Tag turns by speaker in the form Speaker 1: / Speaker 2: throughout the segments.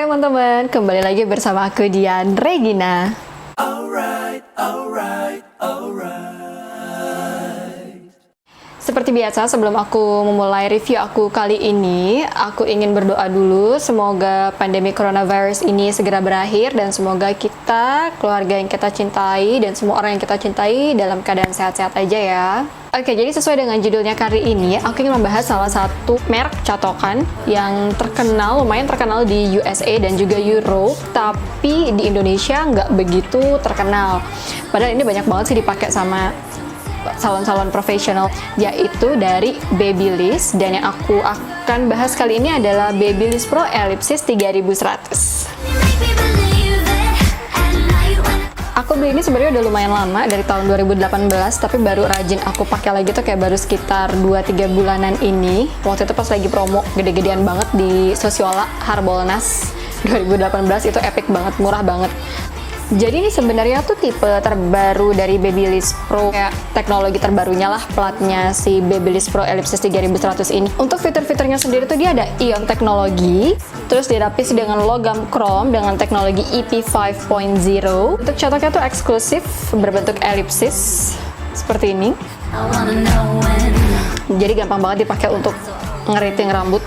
Speaker 1: Hai teman-teman, kembali lagi bersama aku Dian, Regina. Seperti biasa, sebelum aku memulai review aku kali ini, aku ingin berdoa dulu. Semoga pandemi coronavirus ini segera berakhir dan semoga kita, keluarga yang kita cintai, dan semua orang yang kita cintai dalam keadaan sehat-sehat aja ya. Oke, jadi sesuai dengan judulnya kali ini, aku ingin membahas salah satu merek catokan yang terkenal, lumayan terkenal di USA dan juga Europe, tapi di Indonesia nggak begitu terkenal. Padahal ini banyak banget sih dipakai sama salon-salon profesional, yaitu dari Babyliss, dan yang aku akan bahas kali ini adalah Babyliss Pro Elipsis 3100. Aku beli ini sebenarnya udah lumayan lama, dari tahun 2018, tapi baru rajin aku pakai lagi tuh kayak baru sekitar 2-3 bulanan ini. Waktu itu pas lagi promo gede-gedean banget di Sosiola Harbolnas 2018, itu epic banget, murah banget. Jadi ini sebenarnya tuh tipe terbaru dari Babyliss Pro, kayak teknologi terbarunya lah, platnya si Babyliss Pro Elipsis 3100 ini. Untuk fitur-fiturnya sendiri tuh dia ada ion teknologi, terus dilapisi dengan logam chrome dengan teknologi EP 5.0. Untuk catoknya tuh eksklusif berbentuk elipsis seperti ini. Jadi gampang banget dipakai untuk ngeriting rambut.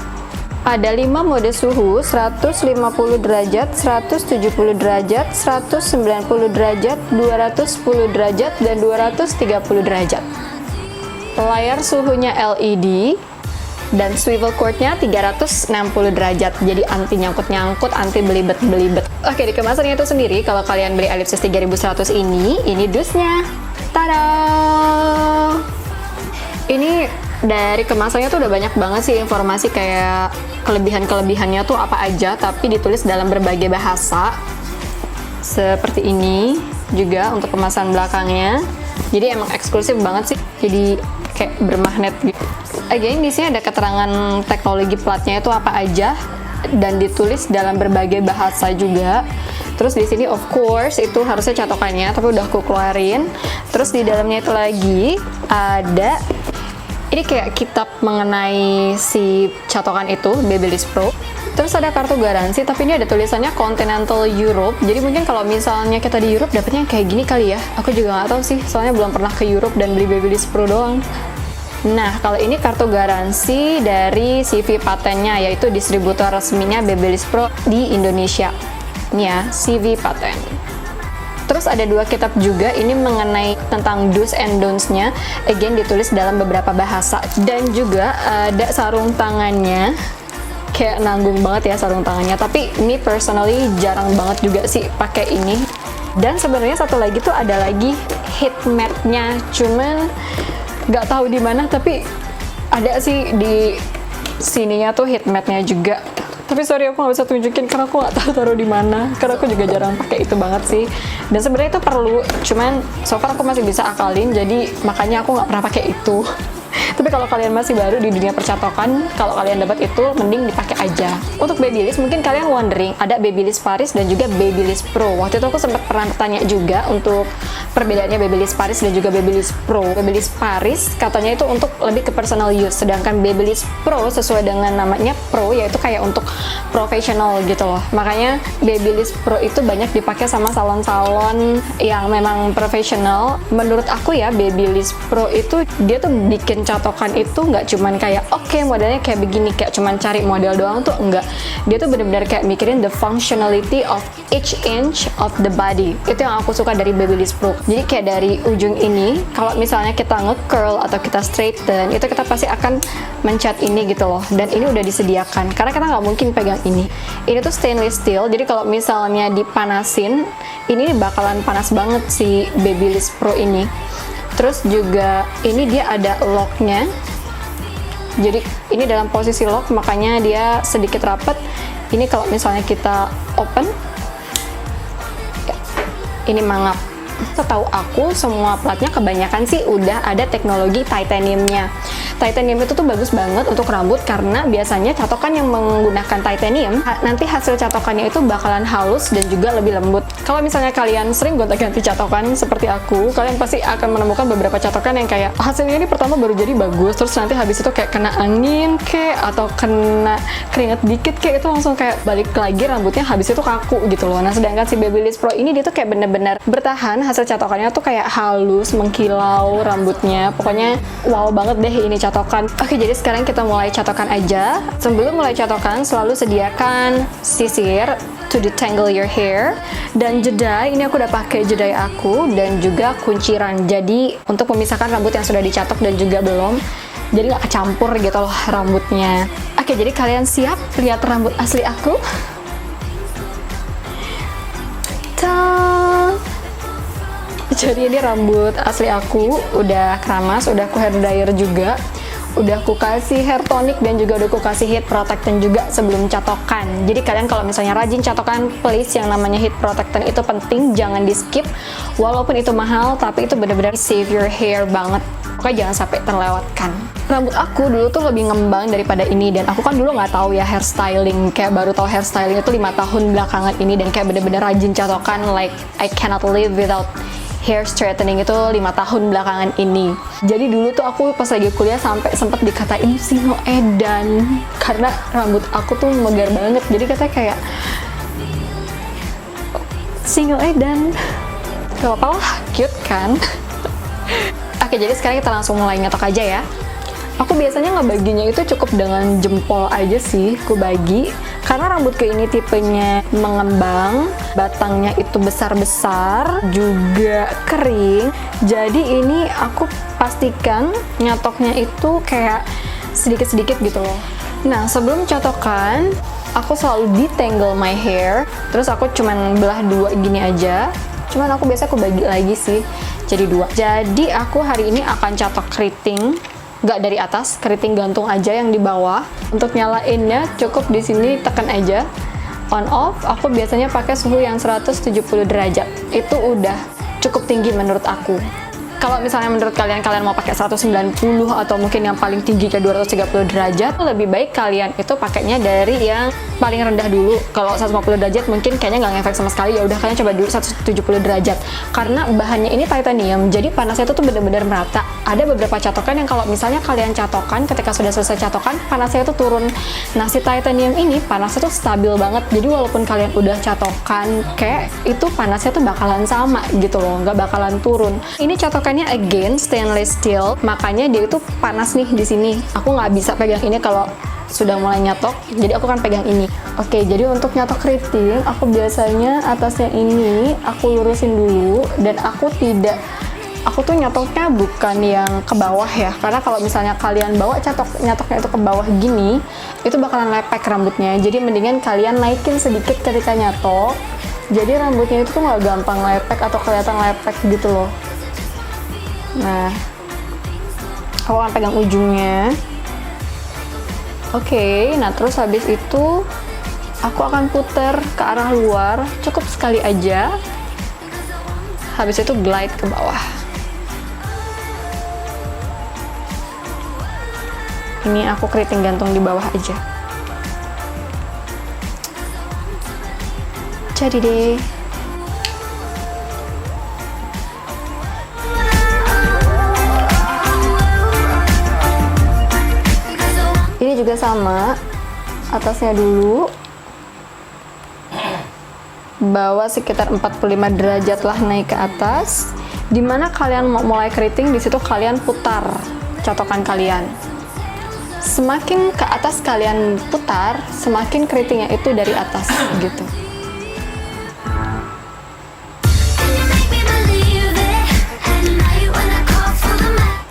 Speaker 1: Ada 5 mode suhu, 150 derajat, 170 derajat, 190 derajat, 210 derajat, dan 230 derajat. Layar suhunya LED, dan swivel cordnya 360 derajat, jadi anti nyangkut-nyangkut, anti belibet-belibet. Oke, di kemasannya itu sendiri, kalau kalian beli Elipsis 3100 ini dusnya. Tada! Ini dari kemasannya tuh udah banyak banget sih informasi kayak kelebihan-kelebihannya tuh apa aja, tapi ditulis dalam berbagai bahasa seperti ini juga untuk kemasan belakangnya. Jadi emang eksklusif banget sih, jadi kayak bermagnet gitu. Again, di sini ada keterangan teknologi platnya itu apa aja dan ditulis dalam berbagai bahasa juga. Terus di sini of course itu harusnya catokannya, tapi udah aku keluarin. Terus di dalamnya itu lagi ada ini kayak kitab mengenai si catokan itu, Babyliss Pro. Terus ada kartu garansi, tapi ini ada tulisannya Continental Europe. Jadi mungkin kalau misalnya kita di Europe dapetnya kayak gini kali ya. Aku juga nggak tahu sih, soalnya belum pernah ke Europe dan beli Babyliss Pro doang. Nah, kalau ini kartu garansi dari CV patennya, yaitu distributor resminya Babyliss Pro di Indonesia. Ini ya, CV paten. Terus ada 2 kitab juga, ini mengenai tentang do's and don'ts-nya, again ditulis dalam beberapa bahasa. Dan juga ada sarung tangannya, kayak nanggung banget ya sarung tangannya, tapi ini personally jarang banget juga sih pakai ini. Dan sebenarnya satu lagi tuh ada lagi heat mat-nya, cuman nggak tahu di mana, tapi ada sih di sininya tuh heat mat-nya juga. Tapi sorry aku nggak bisa tunjukin karena aku nggak tahu taruh di mana, karena aku juga jarang pakai itu banget sih. Dan sebenarnya itu perlu, cuman so far aku masih bisa akalin, jadi makanya aku nggak pernah pakai itu. Tapi kalau kalian masih baru di dunia percatokan, kalau kalian dapat itu, mending dipakai aja. Untuk Babyliss, mungkin kalian wondering, ada Babyliss Paris dan juga Babyliss Pro. Waktu itu aku sempat pernah tanya juga untuk perbedaannya Babyliss Paris dan juga Babyliss Pro. Babyliss Paris katanya itu untuk lebih ke personal use, sedangkan Babyliss Pro sesuai dengan namanya Pro, yaitu kayak untuk profesional gitu loh. Makanya Babyliss Pro itu banyak dipakai sama salon-salon yang memang profesional. Menurut aku ya, Babyliss Pro itu dia tuh bikin catokan itu nggak cuman kayak oke, modelnya kayak begini, kayak cuman cari model doang tuh enggak. Dia tuh bener-bener kayak mikirin the functionality of each inch of the body. Itu yang aku suka dari Babyliss Pro. Jadi kayak dari ujung ini, kalau misalnya kita nge-curl atau kita straighten, itu kita pasti akan mencat ini gitu loh. Dan ini udah disediakan, karena kita nggak mungkin pegang ini. Ini tuh stainless steel, jadi kalau misalnya dipanasin, ini bakalan panas banget si Babyliss Pro ini. Terus juga ini dia ada locknya, jadi ini dalam posisi lock, makanya dia sedikit rapat. Ini kalau misalnya kita open ya, ini mangap. Setahu aku semua platnya kebanyakan sih udah ada teknologi titaniumnya, Titanium itu tuh bagus banget untuk rambut karena biasanya catokan yang menggunakan titanium nanti hasil catokannya itu bakalan halus dan juga lebih lembut. Kalau misalnya kalian sering gonta-ganti catokan seperti aku, kalian pasti akan menemukan beberapa catokan yang kayak hasilnya ini pertama baru jadi bagus, terus nanti habis itu kayak kena angin kayak atau kena keringat dikit kayak itu langsung kayak balik lagi rambutnya habis itu kaku gitu loh. Nah sedangkan si Babyliss Pro ini dia tuh kayak bener-bener bertahan, hasil catokannya tuh kayak halus, mengkilau rambutnya, pokoknya wow banget deh ini catokan. Oke, jadi sekarang kita mulai catokan aja. Sebelum mulai catokan, selalu sediakan sisir to detangle your hair, dan jedai. Ini aku udah pakai jedai aku, dan juga kunciran. Jadi untuk memisahkan rambut yang sudah dicatok dan juga belum, jadi nggak kecampur gitu loh rambutnya. Oke, jadi kalian siap lihat rambut asli aku? Ta! Jadi ini rambut asli aku, udah keramas, udah aku hair dryer juga, udah aku kasih hair tonic dan juga udah aku kasih heat protectant juga sebelum catokan. Jadi kalian kalau misalnya rajin catokan, please yang namanya heat protectant itu penting, jangan di skip. Walaupun itu mahal, tapi itu benar-benar save your hair banget. Pokoknya jangan sampai terlewatkan. Rambut aku dulu tuh lebih ngembang daripada ini, dan aku kan dulu nggak tahu ya hairstyling, kayak baru tahu hairstyling itu 5 tahun belakangan ini, dan kayak bener-bener rajin catokan, like I cannot live without hair straightening itu 5 tahun belakangan ini. Jadi dulu tuh aku pas lagi kuliah sampai sempat dikatain singo edan karena rambut aku tuh megar banget. Jadi katanya kayak singo edan. Gak apa-apa lah, cute kan? Oke, jadi sekarang kita langsung mulai nyetok aja ya. Aku biasanya ngebaginya itu cukup dengan jempol aja sih, aku bagi. Karena rambutku ini tipenya mengembang, batangnya itu besar-besar, juga kering. Jadi ini aku pastikan nyatoknya itu kayak sedikit-sedikit gitu loh. Nah, sebelum catokan, aku selalu detangle my hair. Terus aku cuman belah 2 gini aja. Cuman aku biasa aku bagi lagi sih, jadi 2. Jadi aku hari ini akan catok keriting. Nggak dari atas, keriting gantung aja yang di bawah. Untuk nyalainnya cukup di sini tekan aja on off. Aku biasanya pakai suhu yang 170 derajat. Itu udah cukup tinggi menurut aku. Kalau misalnya menurut kalian mau pakai 190 atau mungkin yang paling tinggi ke 230 derajat, lebih baik kalian itu pakainya dari yang paling rendah dulu. Kalau 150 derajat mungkin kayaknya nggak ngefek sama sekali, ya udah kalian coba dulu 170 derajat. Karena bahannya ini titanium, jadi panasnya itu tuh bener-bener merata. Ada beberapa catokan yang kalau misalnya kalian catokan, ketika sudah selesai catokan, panasnya itu turun. Nah, si titanium ini panasnya tuh stabil banget. Jadi walaupun kalian udah catokan kayak itu, panasnya tuh bakalan sama gitu loh, nggak bakalan turun. Ini catokannya again stainless steel, makanya dia itu panas nih di sini. Aku nggak bisa pegang ini kalau sudah mulai nyatok, jadi aku kan pegang ini. Oke, jadi untuk nyatok keriting, aku biasanya atasnya ini aku lurusin dulu, dan aku tuh nyatoknya bukan yang ke bawah ya, karena kalau misalnya kalian bawa nyatoknya itu ke bawah gini, itu bakalan lepek rambutnya. Jadi mendingan kalian naikin sedikit ketika nyatok, jadi rambutnya itu tuh nggak gampang lepek atau kelihatan lepek gitu loh. Nah, aku akan pegang ujungnya. Oke, nah terus habis itu aku akan puter ke arah luar, cukup sekali aja. Habis itu glide ke bawah. Ini aku keriting gantung di bawah aja. Jadi deh. Ini juga sama, atasnya dulu, bawah sekitar 45 derajat lah naik ke atas. Dimana kalian mau mulai keriting, di situ kalian putar catokan kalian. Semakin ke atas kalian putar, semakin keritingnya itu dari atas gitu.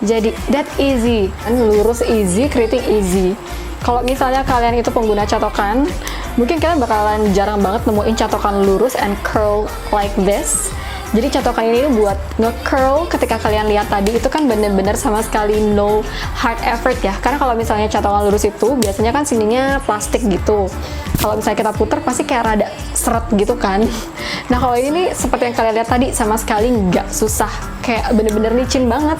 Speaker 1: Jadi that easy, lurus easy, keriting easy. Kalau misalnya kalian itu pengguna catokan, mungkin kalian bakalan jarang banget nemuin catokan lurus and curl like this. Jadi catokan ini buat nge-curl, ketika kalian lihat tadi itu kan bener-bener sama sekali no hard effort ya. Karena kalau misalnya catokan lurus itu biasanya kan sininya plastik gitu. Kalau misalnya kita puter pasti kayak rada seret gitu kan. Nah kalau ini nih seperti yang kalian lihat tadi, sama sekali nggak susah, kayak bener-bener licin banget.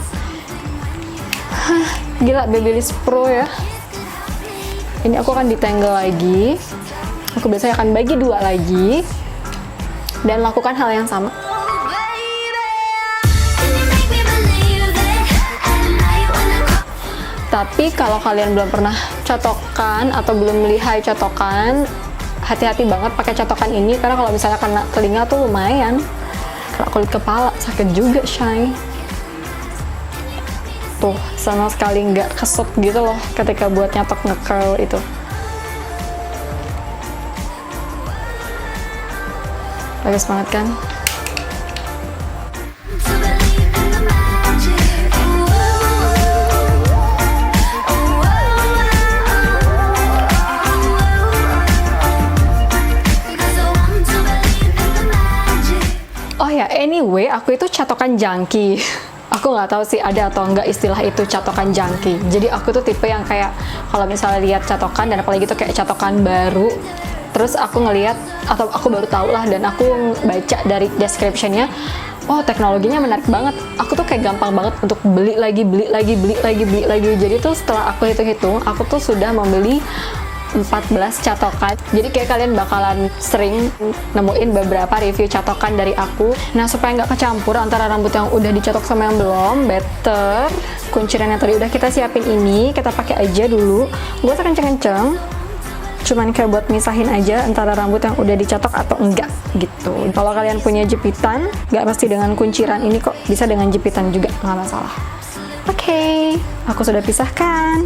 Speaker 1: Gila, Babyliss Pro ya. Ini aku akan detangle lagi. Aku biasanya akan bagi 2 lagi dan lakukan hal yang sama. Tapi kalau kalian belum pernah catokan atau belum lihai catokan, hati-hati banget pakai catokan ini, karena kalau misalnya kena telinga tuh lumayan. Kalau kulit kepala sakit juga, Shay. Tuh, sama sekali nggak kesut gitu loh ketika buat nyatok nge-curl itu. Bagus banget kan? Oh ya, anyway, aku itu catokan junkie. Aku nggak tahu sih ada atau enggak istilah itu catokan junkie. Jadi aku tuh tipe yang kayak kalau misalnya lihat catokan dan apalagi itu kayak catokan baru, terus aku ngelihat atau aku baru tahu lah dan aku baca dari description-nya, oh teknologinya menarik banget. Aku tuh kayak gampang banget untuk beli lagi. Jadi tuh setelah aku hitung-hitung, aku tuh sudah membeli 14 catokan. Jadi kayak kalian bakalan sering nemuin beberapa review catokan dari aku. Nah, supaya nggak kecampur antara rambut yang udah dicatok sama yang belum, better kunciran yang tadi udah kita siapin ini kita pakai aja dulu. Gue kenceng-kenceng, cuman kayak buat misahin aja antara rambut yang udah dicatok atau enggak gitu. Kalau kalian punya jepitan, nggak mesti dengan kunciran ini kok, bisa dengan jepitan juga, nggak masalah. Oke, aku sudah pisahkan.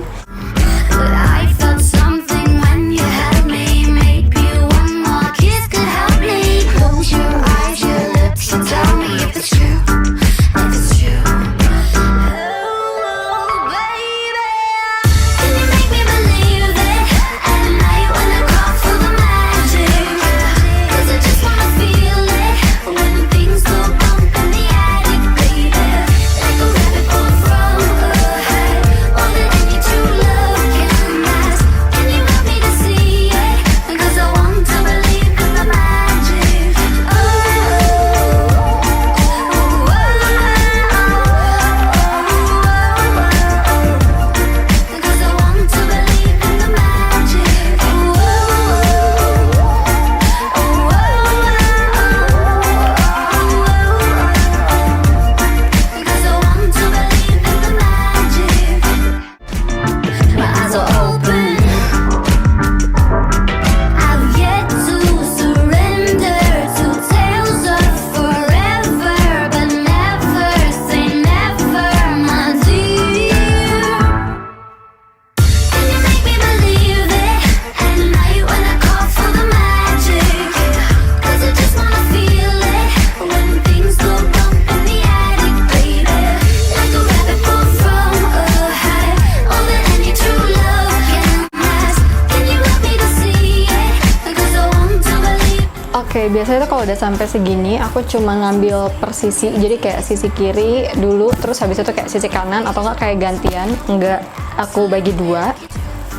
Speaker 1: Oke, biasanya tuh kalau udah sampai segini, aku cuma ngambil per sisi, jadi kayak sisi kiri dulu, terus habis itu kayak sisi kanan, atau enggak kayak gantian, enggak, aku bagi 2.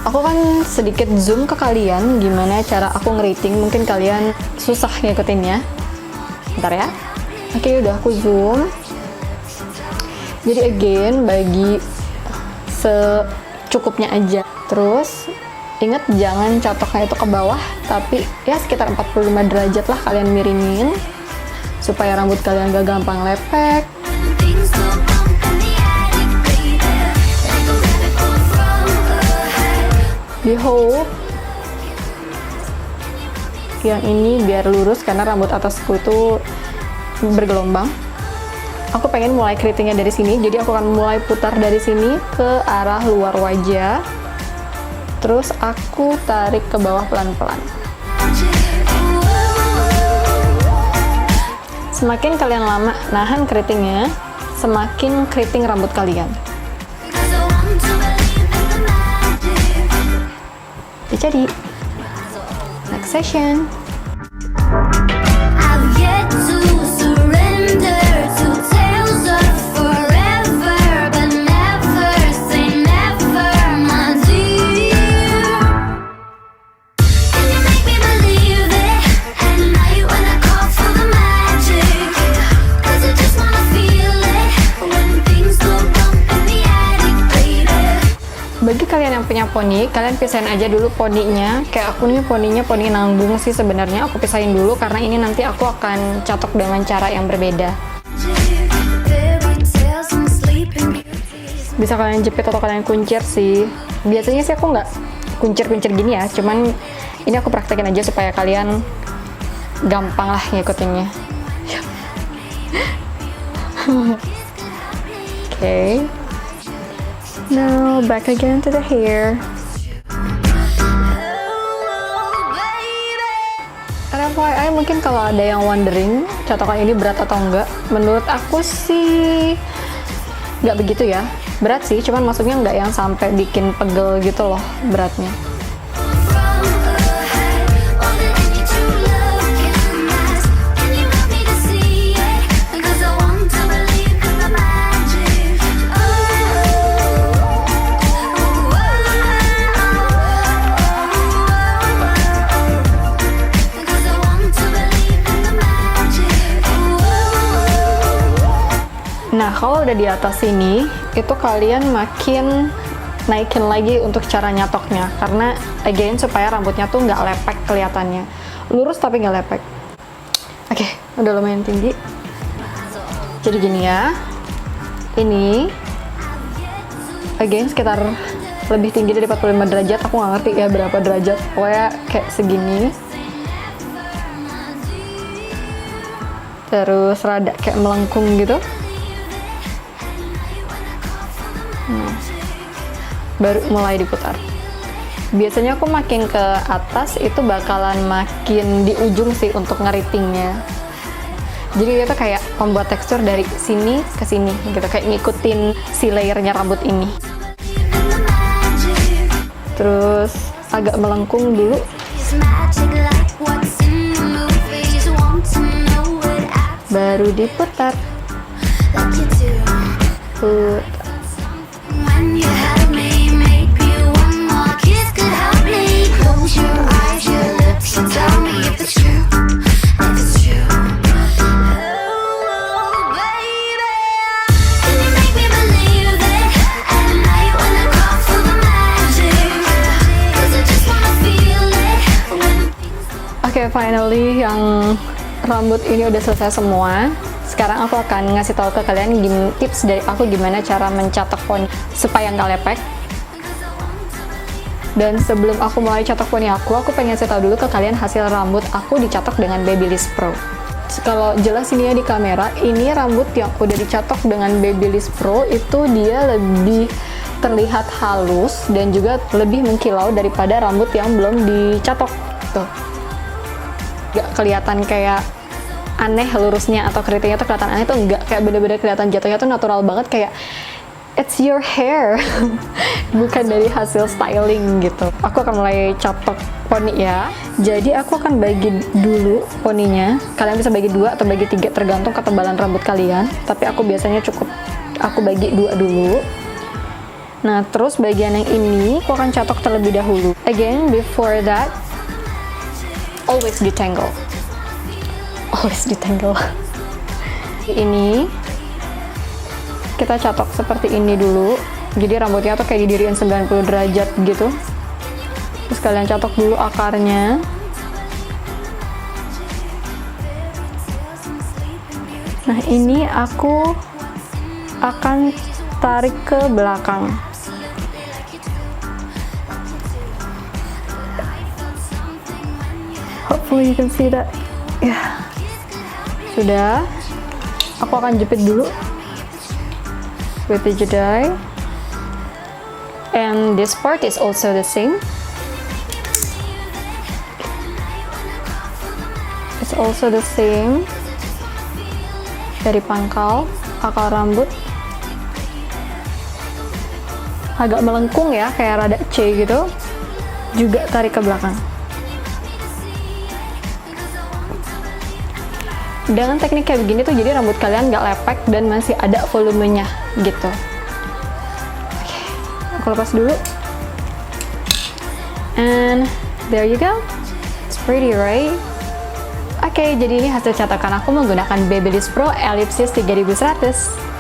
Speaker 1: Aku kan sedikit zoom ke kalian, gimana cara aku ngeriting, mungkin kalian susah ngikutinnya. Bentar ya. Oke, udah aku zoom. Jadi again, bagi secukupnya aja. Terus ingat jangan catoknya itu ke bawah, tapi ya sekitar 45 derajat lah kalian miringin supaya rambut kalian gak gampang lepek. Di hope yang ini biar lurus karena rambut atasku itu bergelombang. Aku pengen mulai keritingnya dari sini, jadi aku akan mulai putar dari sini ke arah luar wajah. Terus aku tarik ke bawah pelan-pelan. Semakin kalian lama nahan keritingnya, semakin keriting rambut kalian. Jadi, next session. poni, kalian pisahin aja dulu poninya. Kayak aku nih poninya poni nanggung sih sebenarnya. Aku pisahin dulu karena ini nanti aku akan catok dengan cara yang berbeda. Bisa kalian jepit atau kalian kuncir sih. Biasanya sih aku nggak kuncir-kuncir gini ya, cuman ini aku praktekin aja supaya kalian gampang lah ngikutinnya. Okay. Now back again to the hair. FYI, mungkin kalau ada yang wondering catokan ini berat atau enggak, menurut aku sih nggak begitu ya. Berat sih, cuman maksudnya nggak yang sampai bikin pegel gitu loh beratnya. Nah, kalau udah di atas sini, itu kalian makin naikin lagi untuk cara nyatoknya. Karena, again, supaya rambutnya tuh nggak lepek kelihatannya. Lurus tapi nggak lepek. Oke, udah lumayan tinggi. Jadi gini ya. Ini, again, sekitar lebih tinggi dari 45 derajat. Aku nggak ngerti ya berapa derajat. Pokoknya kayak segini. Terus rada kayak melengkung gitu. Baru mulai diputar. Biasanya aku makin ke atas itu bakalan makin di ujung sih untuk ngeritingnya. Jadi itu kayak membuat tekstur dari sini ke sini gitu, kayak ngikutin si layernya rambut ini. Terus agak melengkung dulu. Baru diputar. Putar. Oke, finally yang rambut ini udah selesai semua. Sekarang aku akan ngasih tahu ke kalian tips dari aku gimana cara mencatok poni supaya nggak lepek. Dan sebelum aku mulai catok poni aku pengen kasih tahu dulu ke kalian hasil rambut aku dicatok dengan Babyliss Pro. Kalau jelas ini ya di kamera, ini rambut yang udah dicatok dengan Babyliss Pro itu dia lebih terlihat halus dan juga lebih mengkilau daripada rambut yang belum dicatok. Tuh. Gak kelihatan kayak aneh lurusnya atau keritingnya tuh kelihatan aneh tuh enggak, kayak bener-bener kelihatan jatuhnya tuh natural banget, kayak it's your hair. Bukan dari hasil styling gitu. Aku akan mulai catok poni ya. Jadi aku akan bagi dulu poninya. Kalian bisa bagi 2 atau bagi 3 tergantung ketebalan rambut kalian, tapi aku biasanya aku bagi 2 dulu. Nah, terus bagian yang ini aku akan catok terlebih dahulu. Again, before that, always detangle. Always detangle. Ini kita catok seperti ini dulu. Jadi rambutnya tuh kayak didiriin 90 derajat gitu. Terus kalian catok dulu akarnya. Nah, ini aku akan tarik ke belakang. Hopefully you can see that. Ya, sudah. Aku akan jepit dulu with the jedi, and this part is also the same. It's also the same dari pangkal akar rambut, agak melengkung ya, kayak rada C gitu, juga tarik ke belakang. Dengan teknik kayak begini tuh jadi rambut kalian nggak lepek dan masih ada volumenya gitu. Oke, aku lepas dulu. And there you go. It's pretty, right? Oke, jadi ini hasil cetakan aku menggunakan Babyliss Pro Elipsis 3100.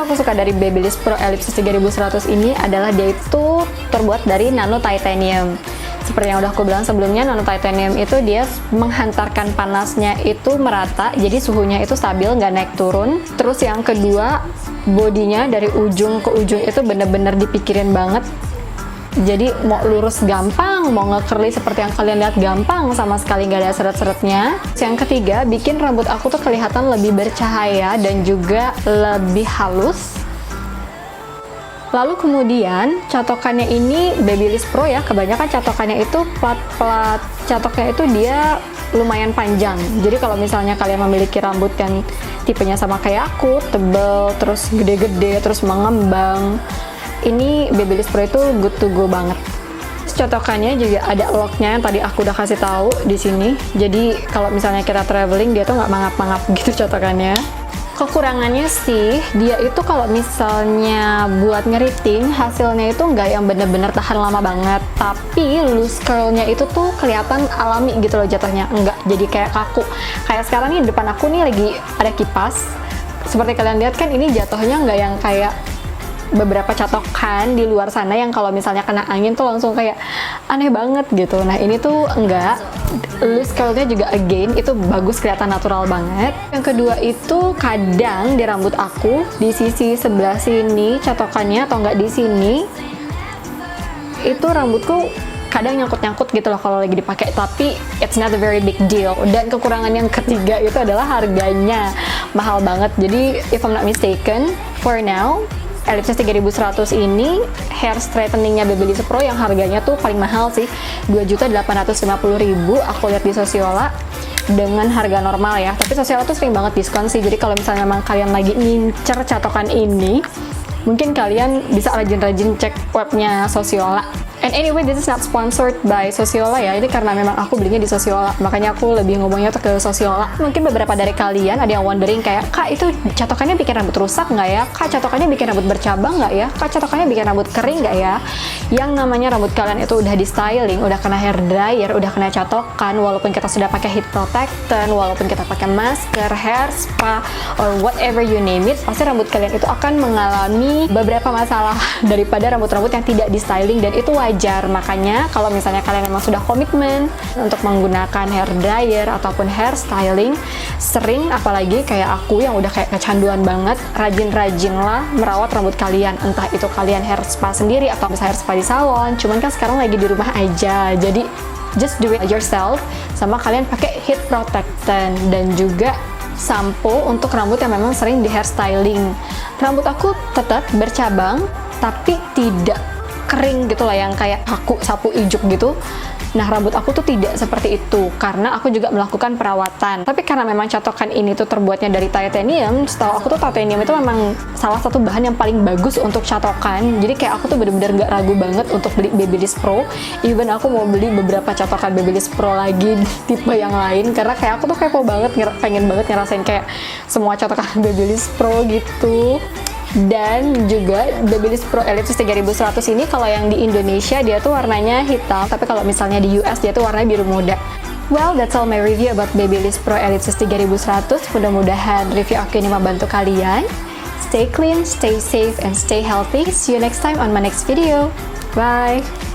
Speaker 1: aku suka dari Babyliss Pro Elipsis 3100 ini adalah dia itu terbuat dari nano titanium. Seperti yang udah aku bilang sebelumnya, nano titanium itu dia menghantarkan panasnya itu merata, jadi suhunya itu stabil, nggak naik turun. Terus yang kedua, bodinya dari ujung ke ujung itu bener-bener dipikirin banget. Jadi mau lurus gampang, mau nge-curly seperti yang kalian lihat gampang, sama sekali nggak ada seret-seretnya. Yang ketiga, bikin rambut aku tuh kelihatan lebih bercahaya dan juga lebih halus. Lalu kemudian catokannya ini Babyliss Pro ya, kebanyakan catokannya itu plat-plat catoknya itu dia lumayan panjang. Jadi kalau misalnya kalian memiliki rambut yang tipenya sama kayak aku, tebel, terus gede-gede, terus mengembang, ini Babyliss Pro itu good to go banget. Catokannya juga ada locknya yang tadi aku udah kasih tahu di sini. Jadi kalau misalnya kita traveling dia tuh nggak mangap-mangap gitu catokannya. Kekurangannya sih, dia itu kalau misalnya buat ngeriting, hasilnya itu nggak yang bener-bener tahan lama banget. Tapi loose curlnya itu tuh kelihatan alami gitu loh jatuhnya. Enggak jadi kayak kaku. Kayak sekarang nih, depan aku nih lagi ada kipas. Seperti kalian lihat kan, ini jatuhnya nggak yang kayak beberapa catokan di luar sana yang kalau misalnya kena angin tuh langsung kayak aneh banget gitu. Nah ini tuh enggak, loose curlnya juga again itu bagus, kelihatan natural banget. Yang kedua itu kadang di rambut aku di sisi sebelah sini catokannya atau enggak di sini itu rambutku kadang nyangkut-nyangkut gitu loh kalau lagi dipakai, tapi it's not a very big deal. Dan kekurangan yang ketiga itu adalah harganya mahal banget. Jadi if I'm not mistaken, for now Elipsis 3100 ini hair straightening-nya Babyliss Pro yang harganya tuh paling mahal sih, 2.850.000 aku lihat di Sosiola dengan harga normal ya. Tapi Sosiola tuh sering banget diskon sih, jadi kalau misalnya memang kalian lagi ngincer catokan ini, mungkin kalian bisa rajin-rajin cek webnya Sosiola. And anyway, this is not sponsored by Sosiola ya, ini karena memang aku belinya di Sosiola, makanya aku lebih ngomongnya tuh ke Sosiola. Mungkin beberapa dari kalian ada yang wondering kayak, Kak itu catokannya bikin rambut rusak nggak ya? Kak catokannya bikin rambut bercabang nggak ya? Kak catokannya bikin rambut kering nggak ya? Yang namanya rambut kalian itu udah di styling, udah kena hair dryer, udah kena catokan, walaupun kita sudah pakai heat protectant, walaupun kita pakai masker, hair spa, or whatever you name it, pasti rambut kalian itu akan mengalami beberapa masalah daripada rambut-rambut yang tidak di styling, dan itu wajar. Makanya kalau misalnya kalian memang sudah komitmen untuk menggunakan hair dryer ataupun hair styling, sering apalagi kayak aku yang udah kayak kecanduan banget, rajin-rajinlah merawat rambut kalian. Entah itu kalian hair spa sendiri atau bisa hair spa di salon, cuman kan sekarang lagi di rumah aja, jadi just do it yourself. Sama kalian pakai heat protectant dan juga sampo untuk rambut yang memang sering di hair styling. Rambut aku tetap bercabang tapi tidak kering gitu lah yang kayak kaku sapu ijuk gitu. Nah rambut aku tuh tidak seperti itu karena aku juga melakukan perawatan. Tapi karena memang catokan ini tuh terbuatnya dari titanium, setahu aku tuh titanium itu memang salah satu bahan yang paling bagus untuk catokan. Jadi kayak aku tuh bener-bener gak ragu banget untuk beli Babyliss Pro. Even aku mau beli beberapa catokan Babyliss Pro lagi tipe yang lain karena kayak aku tuh kepo banget, pengen banget ngerasain kayak semua catokan Babyliss Pro gitu. Dan juga Babyliss Pro Elipsis 3100 ini kalau yang di Indonesia dia tuh warnanya hitam, tapi kalau misalnya di US dia tuh warnanya biru muda. Well, that's all my review about Babyliss Pro Elipsis 3100. Mudah-mudahan review aku ini membantu kalian. Stay clean, stay safe, and stay healthy. See you next time on my next video. Bye!